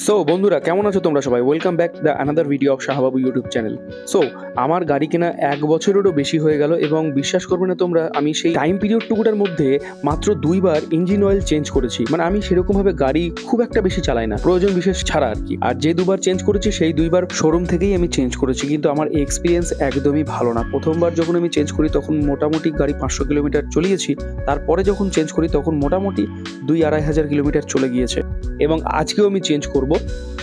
So বন্ধুরা, কেমন আছো তোমরা সবাই? Welcome back the another video of Shahbabu YouTube channel. So আমার গাড়ি কেনা 1 বছরেরও বেশি হয়ে গেল এবং বিশ্বাস করবে না তোমরা, আমি সেই টাইম পিরিয়ডটুকুটার মধ্যে মাত্র 2বার ইঞ্জিন অয়েল চেঞ্জ করেছি। মানে আমি সেরকমভাবে গাড়ি খুব একটা বেশি চালাই না, প্রয়োজন বিশেষ ছাড়া আর কি। আর যে 2বার চেঞ্জ করেছি সেই 2বার শোরুম থেকেই আমি চেঞ্জ করেছি, কিন্তু আমার এক্সপিরিয়েন্স একদমই ভালো না। প্রথমবার যখন আমি চেঞ্জ করি তখন মোটামুটি গাড়ি 500 কিলোমিটার চলে গেছি, তারপরে যখন চেঞ্জ করি তখন মোটামুটি 2-2.5 হাজার কিলোমিটার চলে গিয়েছে। এবং আজকেও আমি চেঞ্জ করব।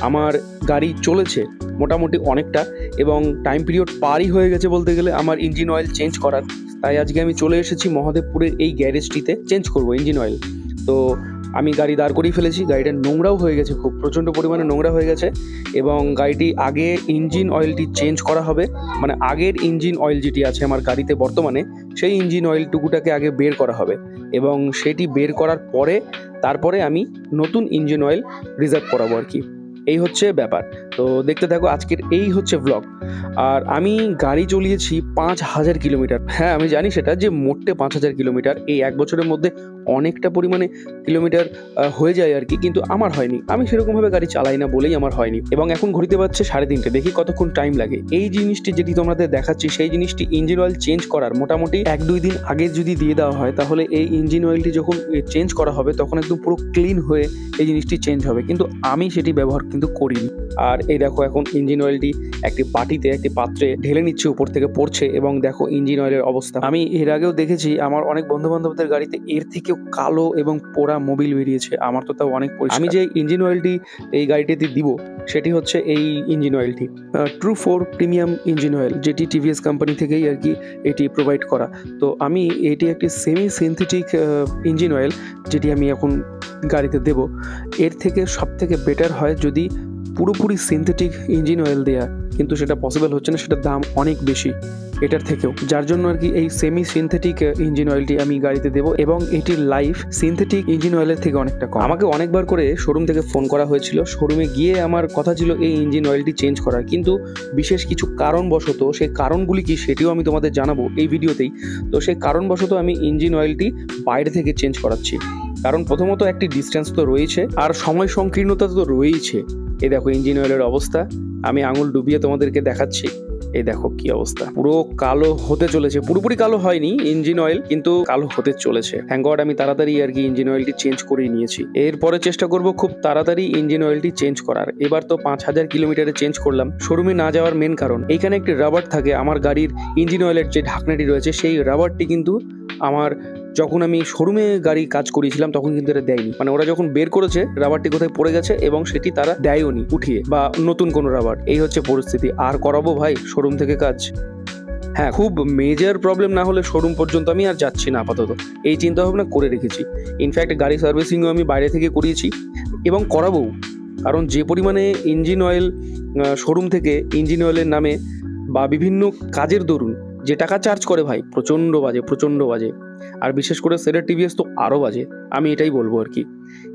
আমার গাড়ি চলেছে মোটামুটি অনেকটা এবং টাইম পিরিয়ড পারই হয়ে গেছে বলতে গেলে আমার ইঞ্জিন অয়েল চেঞ্জ করার। তাই আজকে আমি চলে এসেছি মহাদেবপুরের এই গ্যারেজটিতে চেঞ্জ করব ইঞ্জিন অয়েল। তো আমি গাড়ি দাঁড় করিয়ে ফেলেছি। গাড়িটা নোংরাও হয়ে গেছে, খুব প্রচণ্ড পরিমাণে নোংরা হয়ে গেছে এবং গাড়িটি আগে ইঞ্জিন অয়েলটি চেঞ্জ করা হবে। মানে আগের ইঞ্জিন অয়েল যেটি আছে আমার গাড়িতে বর্তমানে, সেই ইঞ্জিন অয়েলটুকুটাকে আগে বের করা হবে এবং সেটি বের করার পরে তারপরে আমি নতুন ইঞ্জিন অয়েল রিজার্ভ করাবো আর কি। এই হচ্ছে ব্যাপার। তো দেখতে থাকো, আজকের এই হচ্ছে ব্লগ। আর আমি গাড়ি চালিয়েছি 5,000 কিলোমিটার। হ্যাঁ, আমি জানি সেটা যে মোটে 5,000 কিলোমিটার এই 1 বছরের মধ্যে অনেকটা পরিমাণে কিলোমিটার হয়ে যায় আর কি, কিন্তু আমার হয়নি। আমি সেরকমভাবে গাড়ি চালাই না বলেই আমার হয়নি। এবং এখন ঘড়িতে বাজছে 3:30, দেখি কতক্ষণ টাইম লাগে। এই জিনিসটি যেটি তোমাদের দেখাচ্ছি সেই জিনিসটি ইঞ্জিন অয়েল চেঞ্জ করার মোটামুটি 1-2 দিন আগে যদি দিয়ে দেওয়া হয় তাহলে এই ইঞ্জিন অয়েলটি যখন চেঞ্জ করা হবে তখন একদম পুরো ক্লিন হয়ে এই জিনিসটি চেঞ্জ হবে, কিন্তু আমি সেটি ব্যবহার কিন্তু করিনি। আর এই দেখো, এখন ইঞ্জিন অয়েলটি একটি বাটিতে, একটি পাত্রে ঢেলে নিচ্ছে, উপর থেকে পড়ছে এবং দেখো ইঞ্জিন অয়েলের অবস্থা। আমি এর আগেও দেখেছি আমার অনেক বন্ধু বান্ধবদের গাড়িতে এর থেকেও কালো এবং পোড়া মোবিল বেরিয়েছে, আমার তো তাও অনেক পরিষ্কার। আমি যে ইঞ্জিন অয়েলটি এই গাড়িটিতে দিব সেটি হচ্ছে এই ইঞ্জিন অয়েলটি ট্রু4 প্রিমিয়াম ইঞ্জিন অয়েল, যেটি টিভিএস কোম্পানি থেকেই আর কি এটি প্রোভাইড করা। তো আমি এটি একটি সেমি সিনথেটিক ইঞ্জিন অয়েল যেটি আমি এখন গাড়িতে দেব। এর থেকে সব থেকে বেটার হয় যদি পুরোপুরি সিনথেটিক ইঞ্জিন অয়েল দেয়া, কিন্তু সেটা পসিবল হচ্ছে না, সেটার দাম অনেক বেশি এটার থেকেও। যার জন্য আর কি এই সেমি সিনথেটিক ইঞ্জিন অয়েলটি আমি গাড়িতে দেবো এবং এটির লাইফ সিনথেটিক ইঞ্জিন অয়েলের থেকে অনেকটা কম। আমাকে অনেকবার করে শোরুম থেকে ফোন করা হয়েছিল, শোরুমে গিয়ে আমার কথা ছিল এই ইঞ্জিন অয়েলটি চেঞ্জ করার, কিন্তু বিশেষ কিছু কারণবশত, সেই কারণগুলি কি সেটিও আমি তোমাদের জানাবো এই ভিডিওতেই। তো সেই কারণবশত আমি ইঞ্জিন অয়েলটি বাইরে থেকে চেঞ্জ করাচ্ছি। কারণ প্রথমত একটি ডিস্টেন্স তো রয়েছে আর সময় সংকীর্ণতা তো রয়েছে। এই দেখো ইঞ্জিন অয়েলের অবস্থা, আমি আঙুল ডুবিয়ে তোমাদেরকে দেখাচ্ছি। এই দেখো কি অবস্থা, পুরো কালো হতে চলেছে। পুরোপুরি কালো হয়নি ইঞ্জিন অয়েল, কিন্তু কালো হতে চলেছে। থ্যাঙ্ক গড আমি তাড়াতাড়ি আর কি ইঞ্জিন অয়েলটি চেঞ্জ করে নিয়েছি। এরপরে চেষ্টা করব খুব তাড়াতাড়ি ইঞ্জিন অয়েলটি চেঞ্জ করার। এবার তো 5,000 কিলোমিটারে চেঞ্জ করলাম। শোরুমে না যাওয়ার মেন কারণ, এইখানে একটি রাবার থাকে আমার গাড়ির ইঞ্জিন অয়েলের যে ঢাকনাটি রয়েছে, সেই রাবারটি কিন্তু আমার যখন আমি শোরুমে গাড়ি কাজ করিয়েছিলাম তখন কিন্তু এটা দেয়নি। মানে ওরা যখন বের করেছে রাবারটি কোথায় পড়ে গেছে এবং সেটি তারা দেয়ও নি উঠিয়ে, বা নতুন কোনো রাবার। এই হচ্ছে পরিস্থিতি। আর করাবো ভাই শোরুম থেকে কাজ? হ্যাঁ, খুব মেজর প্রবলেম না হলে শোরুম পর্যন্ত আমি আর যাচ্ছি না আপাতত, এই চিন্তা ভাবনা করে রেখেছি। ইনফ্যাক্ট গাড়ি সার্ভিসিংও আমি বাইরে থেকে করিয়েছি এবং করাবো। কারণ যে পরিমাণে ইঞ্জিন অয়েল শোরুম থেকে ইঞ্জিন অয়েলের নামে বা বিভিন্ন কাজের দরুন যে টাকা চার্জ করে ভাই, প্রচণ্ড বাজে, প্রচণ্ড বাজে। আর বিশেষ করে সেলের টিভিএস তো আরও বাজে, আমি এটাই বলবো আর কি।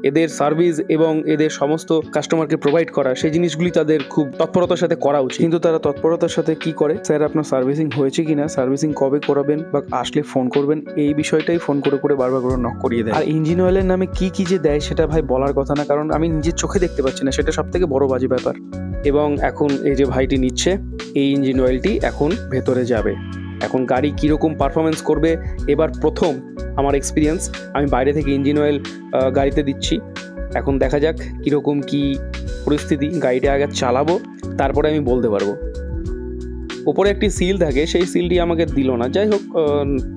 এদের সার্ভিস এবং এদের সমস্ত কাস্টমারকে প্রোভাইড করা, সেই জিনিসগুলি তাদের খুব তৎপরতার সাথে করা উচিত, কিন্তু তারা তৎপরতার সাথে কি করে, স্যার আপনার সার্ভিসিং হয়েছে কিনা, সার্ভিসিং কবে করাবেন বা আসলে ফোন করবেন, এই বিষয়টাই ফোন করে করে বারবার করে নক করিয়ে দেয়। আর ইঞ্জিন অয়েলের নামে কি কি যে দেয় সেটা ভাই বলার কথা না, কারণ আমি নিজের চোখে দেখতে পাচ্ছি না, সেটা সব থেকে বড় বাজে ব্যাপার। এবং এখন এই যে ভাইটি নিচ্ছে এই ইঞ্জিন অয়েলটি এখন ভেতরে যাবে। এখন গাড়ি কীরকম পারফরমেন্স করবে, এবার প্রথম আমার এক্সপিরিয়েন্স, আমি বাইরে থেকে ইঞ্জিন অয়েল গাড়িতে দিচ্ছি। এখন দেখা যাক কীরকম কি পরিস্থিতি। গাড়িটা আগে চালাবো, তারপরে আমি বলতে পারবো। ওপরে একটি সিল থাকে, সেই সিলটি আমাকে দিল না। যাই হোক,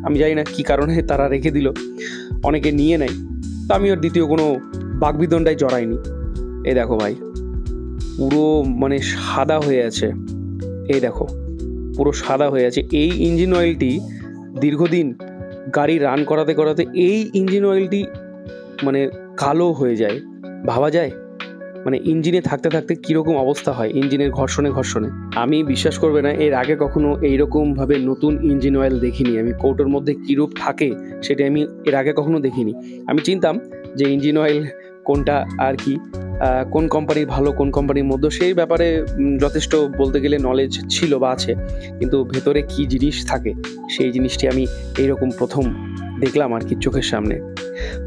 আমি জানি না কী কারণে তারা রেখে দিল, অনেকে নিয়ে নেয়। তো আমি ওর দ্বিতীয় কোনো বাকবিতণ্ডায় জড়াইনি। এই দেখো ভাই, পুরো মানে সাদা হয়ে আছে। এই দেখো পুরো সাদা হয়ে আছে। এই ইঞ্জিন অয়েলটি দীর্ঘদিন গাড়ি রান করাতে করাতে এই ইঞ্জিন অয়েলটি মানে কালো হয়ে যায়, ভাবা যায়? মানে ইঞ্জিনে থাকতে থাকতে কীরকম অবস্থা হয়, ইঞ্জিনের ঘর্ষণে ঘর্ষণে। আমি বিশ্বাস করবে না, এর আগে কখনো এইরকমভাবে নতুন ইঞ্জিন অয়েল দেখিনি। আমি কৌটোর মধ্যে কীরূপ থাকে সেটা আমি এর আগে কখনো দেখিনি। আমি চিনতাম যে ইঞ্জিন অয়েল কোনটা আর কি, কোন কোম্পানির ভালো, কোন কোম্পানির মধ্যে, সেই ব্যাপারে যথেষ্ট বলতে গেলে নলেজ ছিল বা আছে, কিন্তু ভেতরে কি জিনিস থাকে সেই জিনিসটি আমি এইরকম প্রথম দেখলাম আর কি চোখের সামনে।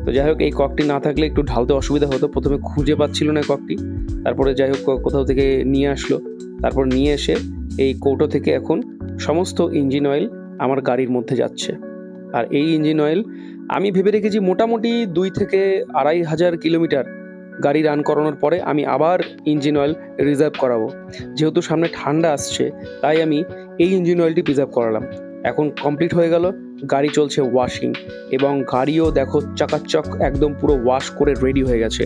তো যাই হোক, এই ককটি না থাকলে একটু ঢালতে অসুবিধা হতো। প্রথমে খুঁজে পাচ্ছিল না ককটি, তারপরে যাই হোক কোথাও থেকে নিয়ে আসলো। তারপর নিয়ে এসে এই কৌটো থেকে এখন সমস্ত ইঞ্জিন অয়েল আমার গাড়ির মধ্যে যাচ্ছে। আর এই ইঞ্জিন অয়েল আমি ভেবে রেখেছি মোটামুটি 2 থেকে 2,500 কিলোমিটার গাড়ি রান করানোর পরে আমি আবার ইঞ্জিন অয়েল রিজার্ভ করাবো। যেহেতু সামনে ঠান্ডা আসছে, তাই আমি এই ইঞ্জিন অয়েলটি প্রিজার্ভ করালাম। এখন কমপ্লিট হয়ে গেল, গাড়ি চলছে ওয়াশিং, এবং গাড়িও দেখো চাকাচক একদম পুরো ওয়াশ করে রেডি হয়ে গেছে।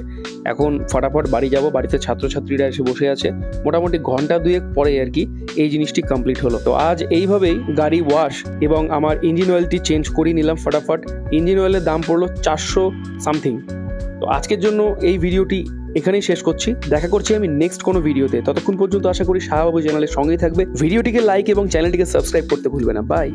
এখন ফটাফট বাড়ি যাব, বাড়িতে ছাত্রছাত্রীরা এসে বসে আছে। মোটামুটি ঘন্টা 2 পরে আর কি এই জিনিসটি কমপ্লিট হলো। তো আজ এইভাবেই গাড়ি ওয়াশ এবং আমার ইঞ্জিন অয়েলটি চেঞ্জ করে নিলাম ফটাফট। ইঞ্জিন অয়েলের দাম পড়লো 400 সামথিং। তো আজকের জন্য এই ভিডিওটি এখানেই শেষ করছি। দেখা করছি আমি নেক্সট কোনো ভিডিওতে। ততক্ষণ পর্যন্ত আশা করি শাহবাবু চ্যানেলের সঙ্গেই থাকবে। ভিডিওটিকে লাইক এবং চ্যানেলটিকে সাবস্ক্রাইব করতে ভুলবে না। বাই।